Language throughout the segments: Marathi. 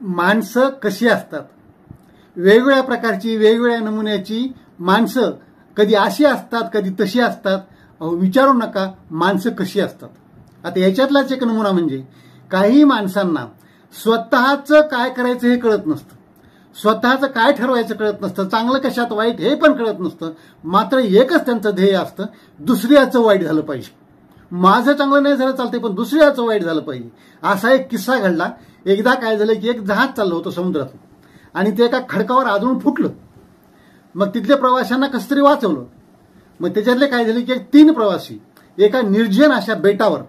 माणसं कशी असतात, वेगवेगळ्या प्रकारची वेगवेगळ्या नमुन्याची माणसं कधी अशी असतात कधी तशी असतात. विचारू नका माणसं कशी असतात. आता याच्यातलाच एक नमुना म्हणजे काही माणसांना स्वतःचं काय करायचं हे कळत नसतं, स्वतःचं काय ठरवायचं कळत नसतं, चांगलं कशात वाईट हे पण कळत नसतं. मात्र एकच त्यांचं ध्येय असतं, दुसऱ्याचं वाईट झालं पाहिजे. माझं चांगलं नाही झालं चालतंय पण दुसऱ्याचं वाईट झालं पाहिजे. असा एक किस्सा घडला. एकदा काय झालं की एक जहाज चाललं होतं समुद्रातून आणि ते एका खडकावर आदळून फुटलं. मग तिथल्या प्रवाशांना कसं तरी वाचवलं. मग त्याच्यातले काय झाले की 3 प्रवासी एका निर्जन अशा बेटावर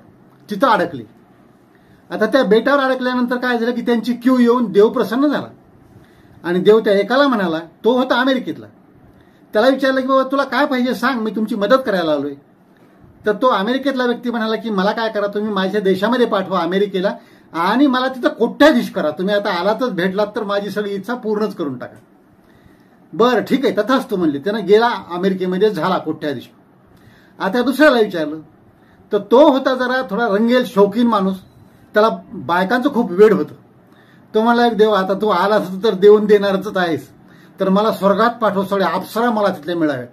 तिथं अडकले. आता त्या बेटावर अडकल्यानंतर काय झालं की त्यांची क्यू येऊन देव प्रसन्न झाला आणि देव त्या एकाला म्हणाला, तो होता अमेरिकेतला. त्याला विचारलं की बाबा तुला काय पाहिजे सांग, मी तुमची मदत करायला आलोय. तर तो अमेरिकेतला व्यक्ती म्हणाला की मला काय करा, तुम्ही माझ्या देशामध्ये पाठवा अमेरिकेला आणि मला तिथं कोट्याधीश करा. तुम्ही आता आलातच भेटलात तर माझी सगळी इच्छा पूर्णच करून टाका. बरं ठीक आहे तथास्तु म्हणले. त्यानं गेला अमेरिकेमध्ये, झाला कोट्याधीश. आता दुसऱ्याला विचारलं तर तो होता जरा थोडा रंगेल शौकीन माणूस, त्याला बायकांचं खूप वेड होतं. तो म्हणला देव आता तू आलास तर देऊन देणारच आहेस, तर मला स्वर्गात पाठव, सगळ्या अप्सरा मला तिथले मिळाव्यात.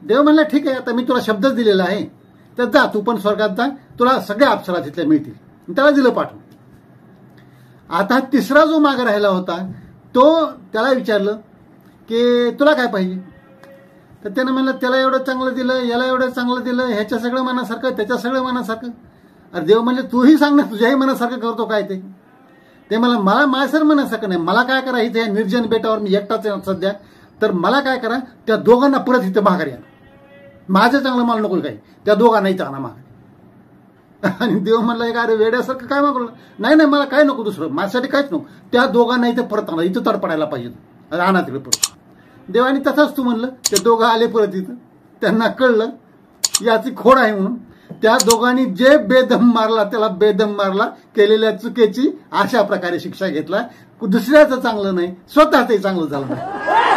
देव म्हणला ठीक आहे, आता मी तुला शब्दच दिलेला आहे तर जा तू पण स्वर्गात जा, तुला सगळ्या अप्सरा तिथल्या मिळतील. त्याला दिलं पाठवून. आता तिसरा जो मागे राहिला होता तो त्याला विचारलं की तुला काय पाहिजे. तर त्यानं म्हणलं त्याला एवढं चांगलं दिलं, याला एवढं चांगलं दिलं, ह्याच्या सगळं मनासारखं त्याच्या सगळं मनासारखं. अरे देव म्हणले तूही सांग ना तुझ्याही मनासारखं करतो काय ते. ते मला माझ्यासारखं मनासारखं नाही, मला काय करा इथे निर्जन बेटावर मी एकटाच आहे सध्या, तर मला काय करा त्या दोघांना परत इथं माघारी या. माझं चांगलं मला नको काही, त्या दोघांनाही चांगला माघारी. आणि देव म्हणला एक अरे वेड्यासारखं काय मागवलं. नाही नाही मला काय नको दुसरं, माझ्यासाठी काहीच नको, त्या दोघांना इथं परत आणा, इथं तडपडायला पाहिजे, राहणार तिकडे परत. देवाने तसाच तू म्हणलं. ते दोघं आले परत इथं. त्यांना कळलं याची खोड आहे म्हणून. त्या दोघांनी जे बेदम मारला त्याला बेदम मारला, केलेल्या चुकीची अशा प्रकारे शिक्षा घेतला. दुसऱ्याचं चांगलं नाही, स्वतःचंही चांगलं झालं नाही.